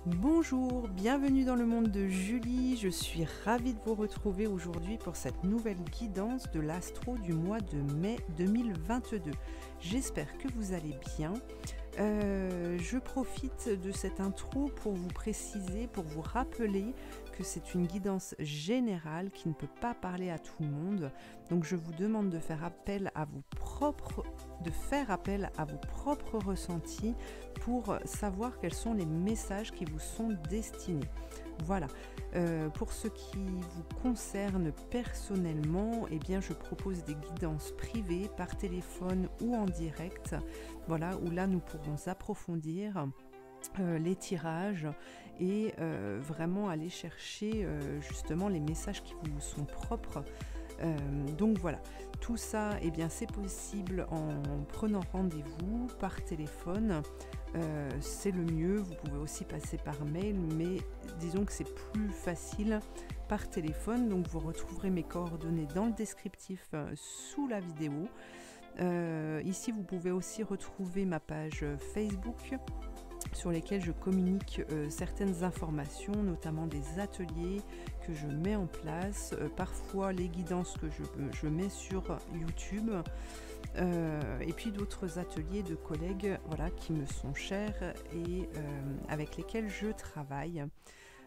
Bonjour, bienvenue dans le monde de Julie. Je suis ravie de vous retrouver aujourd'hui pour cette nouvelle guidance de l'astro du mois de mai 2022. J'espère que vous allez bien. Je profite de cette intro pour vous préciser, pour vous rappeler que c'est une guidance générale qui ne peut pas parler à tout le monde. Donc je vous demande de faire appel à vos propres ressentis pour savoir quels sont les messages qui vous sont destinés. Voilà. Pour ce qui vous concerne personnellement, eh bien, je propose des guidances privées par téléphone ou en direct. Voilà, où là nous pourrons approfondir les tirages et vraiment aller chercher justement les messages qui vous sont propres. Donc voilà, tout ça, eh bien, c'est possible en prenant rendez-vous par téléphone. C'est le mieux. Vous pouvez aussi passer par mail, mais disons que c'est plus facile par téléphone. Donc vous retrouverez mes coordonnées dans le descriptif sous la vidéo. Ici vous pouvez aussi retrouver ma page Facebook sur lesquelles je communique certaines informations, notamment des ateliers que je mets en place, parfois les guidances que je mets sur YouTube, et puis d'autres ateliers de collègues, voilà, qui me sont chers et avec lesquels je travaille.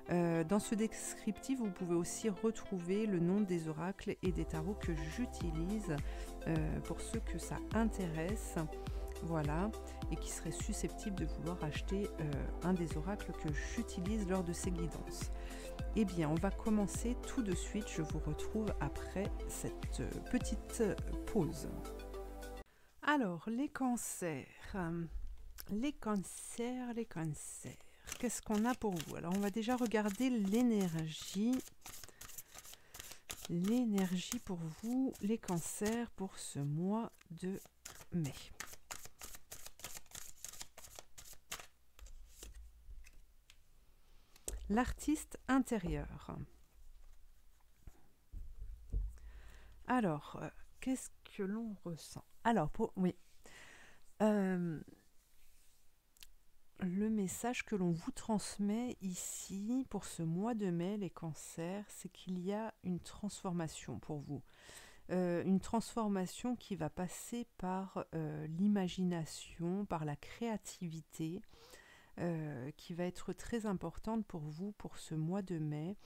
Dans ce descriptif, vous pouvez aussi retrouver le nom des oracles et des tarots que j'utilise pour ceux que ça intéresse. Voilà, et qui seraient susceptibles de vouloir acheter un des oracles que j'utilise lors de ces guidances. Eh bien, on va commencer tout de suite. Je vous retrouve après cette petite pause. Alors, les cancers. Les cancers. Qu'est-ce qu'on a pour vous? Alors, on va déjà regarder l'énergie. L'énergie pour vous, les cancers, pour ce mois de mai. L'artiste intérieur. Alors, qu'est-ce que l'on ressent? Alors, le message que l'on vous transmet ici pour ce mois de mai, les cancers, c'est qu'il y a une transformation pour vous. Une transformation qui va passer par l'imagination, par la créativité, qui va être très importante pour vous pour ce mois de mai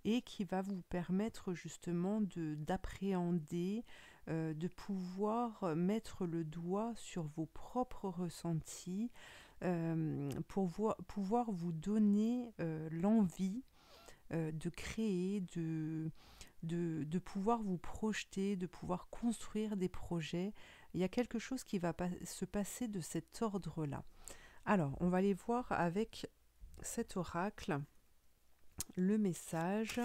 et qui va vous permettre justement d'appréhender, de pouvoir mettre le doigt sur vos propres ressentis, pour pouvoir vous donner l'envie de créer, de pouvoir vous projeter, de pouvoir construire des projets. Il y a quelque chose qui va se passer de cet ordre-là. Alors, on va aller voir avec cet oracle le message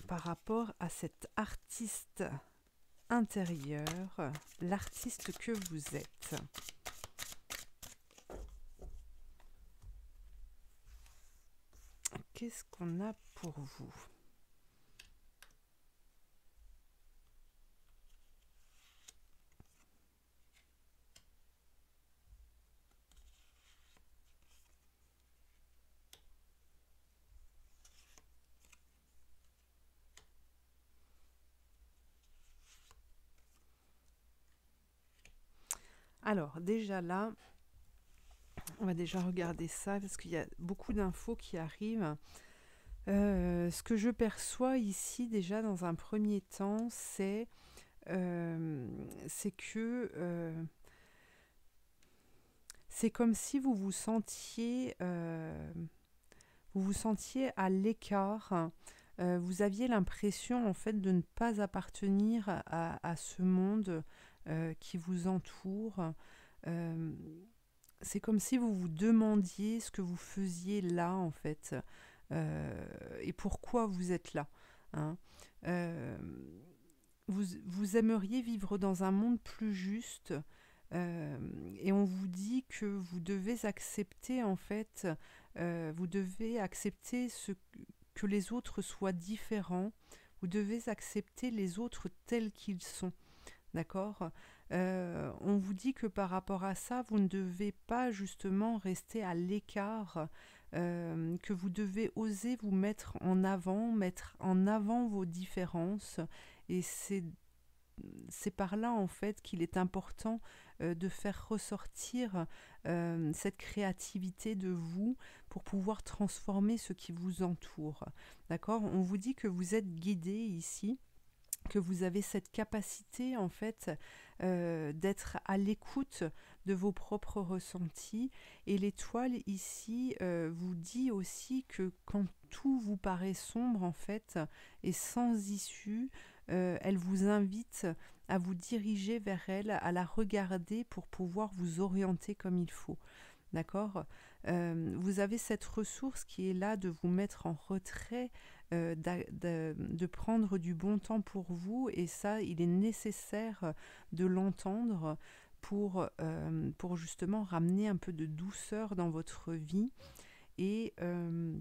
par rapport à cet artiste intérieur, l'artiste que vous êtes. Qu'est-ce qu'on a pour vous ? Alors, déjà là, on va déjà regarder ça parce qu'il y a beaucoup d'infos qui arrivent. Ce que je perçois ici, déjà dans un premier temps, c'est que c'est comme si vous vous sentiez à l'écart. Vous aviez l'impression en fait de ne pas appartenir à ce monde qui vous entoure. C'est comme si vous vous demandiez ce que vous faisiez là en fait, et pourquoi vous êtes là. Hein. Vous aimeriez vivre dans un monde plus juste, et on vous dit que vous devez accepter en fait, vous devez accepter que les autres soient différents, vous devez accepter les autres tels qu'ils sont. d'accord? On vous dit que par rapport à ça, vous ne devez pas justement rester à l'écart, que vous devez oser vous mettre en avant vos différences. Et c'est par là en fait qu'il est important de faire ressortir cette créativité de vous pour pouvoir transformer ce qui vous entoure. D'accord? On vous dit que vous êtes guidé ici, que vous avez cette capacité en fait d'être à l'écoute de vos propres ressentis. Et l'étoile ici vous dit aussi que quand tout vous paraît sombre en fait et sans issue, elle vous invite à vous diriger vers elle, à la regarder pour pouvoir vous orienter comme il faut. D'accord? Vous avez cette ressource qui est là de vous mettre en retrait, de prendre du bon temps pour vous, et ça, il est nécessaire de l'entendre pour justement ramener un peu de douceur dans votre vie. Et, euh,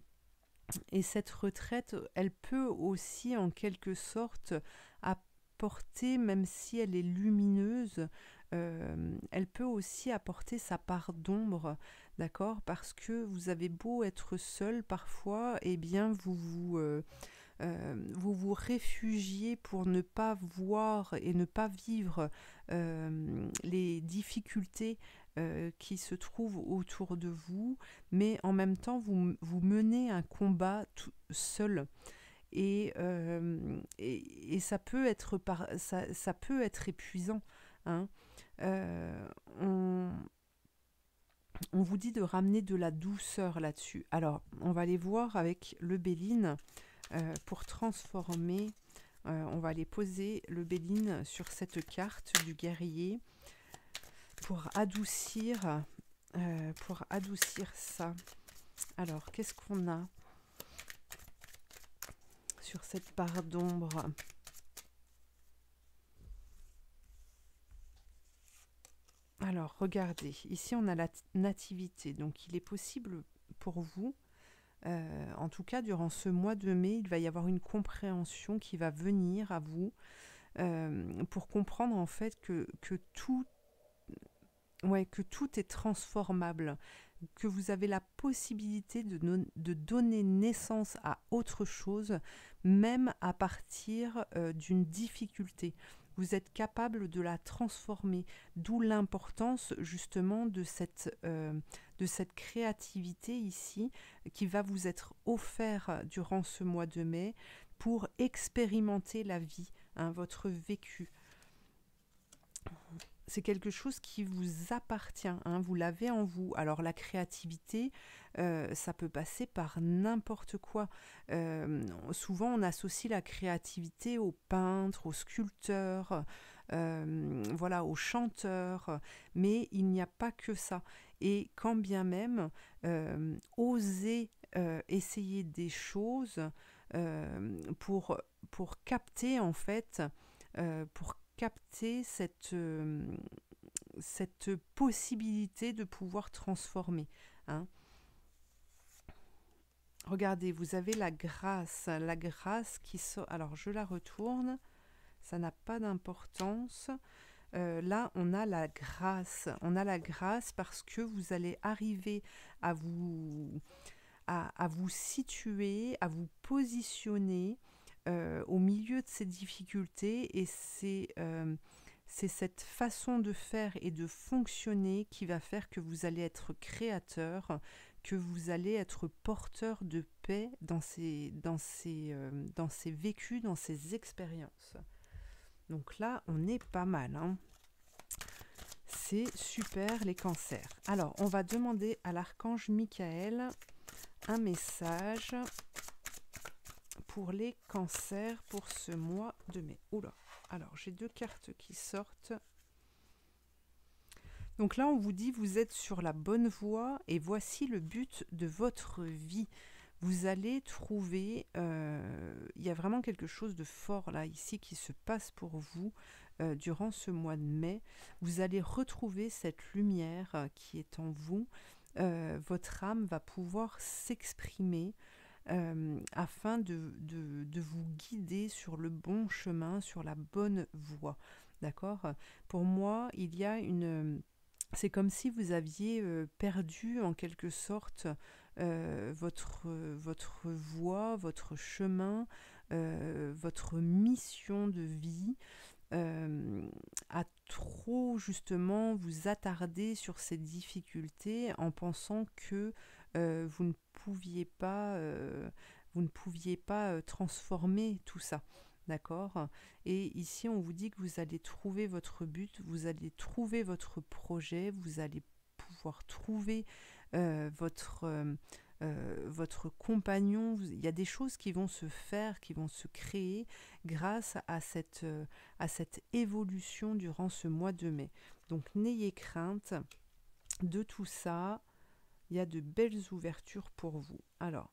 et cette retraite, elle peut aussi en quelque sorte apporter, même si elle est lumineuse, elle peut aussi apporter sa part d'ombre, d'accord? Parce que vous avez beau être seul parfois, eh bien vous vous réfugiez pour ne pas voir et ne pas vivre les difficultés qui se trouvent autour de vous, mais en même temps vous menez un combat tout seul. Et ça peut être ça peut être épuisant, hein. Euh, on, on vous dit de ramener de la douceur là-dessus. Alors, on va aller voir avec le Béline pour transformer. On va aller poser le Béline sur cette carte du guerrier pour adoucir ça. Alors, qu'est-ce qu'on a sur cette part d'ombre? Alors, regardez, ici on a la nativité, donc il est possible pour vous, en tout cas durant ce mois de mai, il va y avoir une compréhension qui va venir à vous pour comprendre en fait que que tout est transformable, que vous avez la possibilité de donner naissance à autre chose, même à partir d'une difficulté. Vous êtes capable de la transformer, d'où l'importance justement de cette créativité ici qui va vous être offerte durant ce mois de mai pour expérimenter la vie, hein, votre vécu. C'est quelque chose qui vous appartient, hein, vous l'avez en vous. Alors la créativité, ça peut passer par n'importe quoi. Souvent on associe la créativité aux peintres, aux sculpteurs, voilà, aux chanteurs, mais il n'y a pas que ça. Et quand bien même, oser essayer des choses pour capter en fait, pour capter cette possibilité de pouvoir transformer, hein. Regardez, vous avez la grâce qui sort. Alors je la retourne, ça n'a pas d'importance. Là, on a la grâce parce que vous allez arriver à vous situer, à vous positionner au milieu de ces difficultés, et c'est cette façon de faire et de fonctionner qui va faire que vous allez être créateur, que vous allez être porteur de paix dans ces vécus, dans ces expériences. Donc là, on est pas mal, hein. C'est super les cancers. Alors, on va demander à l'archange Michael un message pour les cancers pour ce mois de mai. Oula, alors j'ai 2 cartes qui sortent. Donc là, on vous dit vous êtes sur la bonne voie et voici le but de votre vie. Vous allez trouver, il y a vraiment quelque chose de fort là, ici, qui se passe pour vous durant ce mois de mai. Vous allez retrouver cette lumière qui est en vous. Votre âme va pouvoir s'exprimer afin de vous guider sur le bon chemin, sur la bonne voie. d'accord? Pour moi, il y a une... C'est comme si vous aviez perdu en quelque sorte votre voie, votre chemin, votre mission de vie, à trop justement vous attarder sur ces difficultés en pensant que vous ne pouviez pas, transformer tout ça. D'accord? Et ici, on vous dit que vous allez trouver votre but, vous allez trouver votre projet, vous allez pouvoir trouver votre compagnon. Il y a des choses qui vont se faire, qui vont se créer grâce à cette évolution durant ce mois de mai. Donc, n'ayez crainte de tout ça. Il y a de belles ouvertures pour vous. Alors,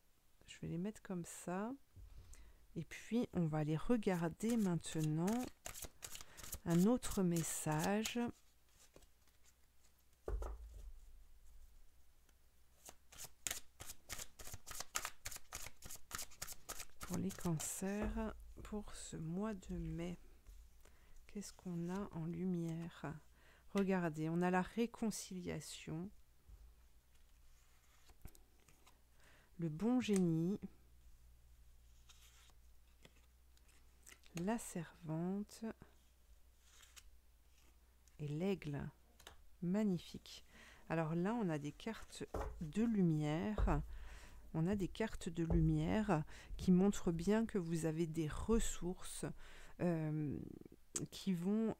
je vais les mettre comme ça. Et puis, on va aller regarder maintenant un autre message. Pour les cancers, pour ce mois de mai, qu'est-ce qu'on a en lumière? Regardez, on a la réconciliation, le bon génie, la servante et l'aigle. Magnifique. Alors là, on a des cartes de lumière. On a des cartes de lumière qui montrent bien que vous avez des ressources qui vont,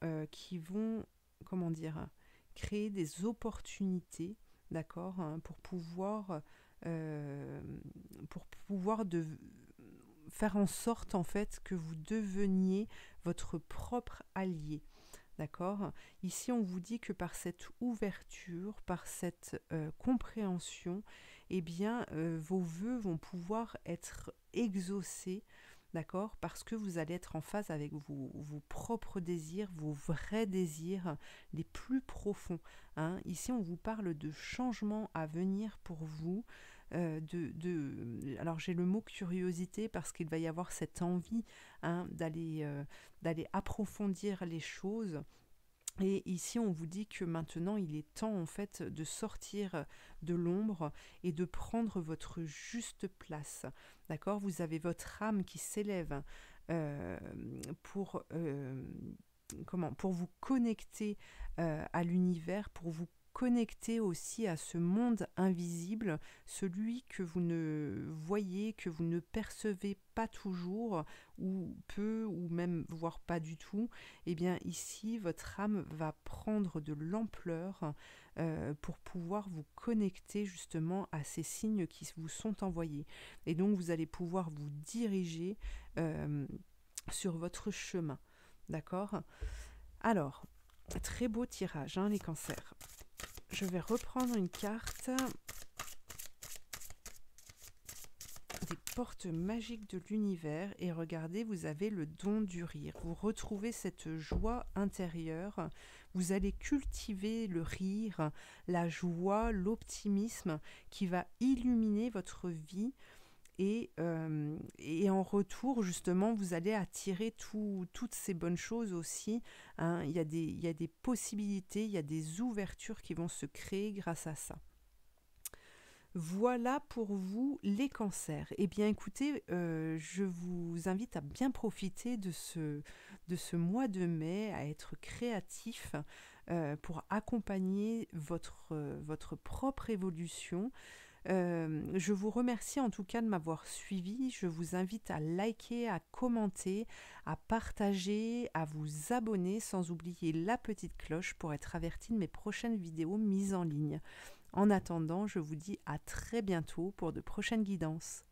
comment dire, créer des opportunités, d'accord, hein, pour pouvoir faire en sorte en fait que vous deveniez votre propre allié. D'accord? Ici, on vous dit que par cette ouverture, par cette compréhension, eh bien, vos vœux vont pouvoir être exaucés, d'accord? Parce que vous allez être en phase avec vos propres désirs, vos vrais désirs les plus profonds. Hein. Ici, on vous parle de changements à venir pour vous. Alors j'ai le mot curiosité parce qu'il va y avoir cette envie d'aller approfondir les choses. Et ici on vous dit que maintenant il est temps en fait de sortir de l'ombre et de prendre votre juste place. D'accord? Vous avez votre âme qui s'élève pour vous connecter à l'univers, pour vous connecter aussi à ce monde invisible, celui que vous ne voyez, que vous ne percevez pas toujours, ou peu, ou même voire pas du tout. Eh bien ici, votre âme va prendre de l'ampleur pour pouvoir vous connecter justement à ces signes qui vous sont envoyés. Et donc vous allez pouvoir vous diriger sur votre chemin. D'accord? Alors, très beau tirage, hein, les cancers. Je vais reprendre une carte des portes magiques de l'univers et regardez, vous avez le don du rire. Vous retrouvez cette joie intérieure. Vous allez cultiver le rire, la joie, l'optimisme qui va illuminer votre vie. Et en retour, justement, vous allez attirer toutes ces bonnes choses aussi. Hein. Il y a des possibilités, il y a des ouvertures qui vont se créer grâce à ça. Voilà pour vous les cancers. Eh bien écoutez, je vous invite à bien profiter de ce mois de mai, à être créatif pour accompagner votre propre évolution. Je vous remercie en tout cas de m'avoir suivi. Je vous invite à liker, à commenter, à partager, à vous abonner sans oublier la petite cloche pour être averti de mes prochaines vidéos mises en ligne. En attendant, je vous dis à très bientôt pour de prochaines guidances.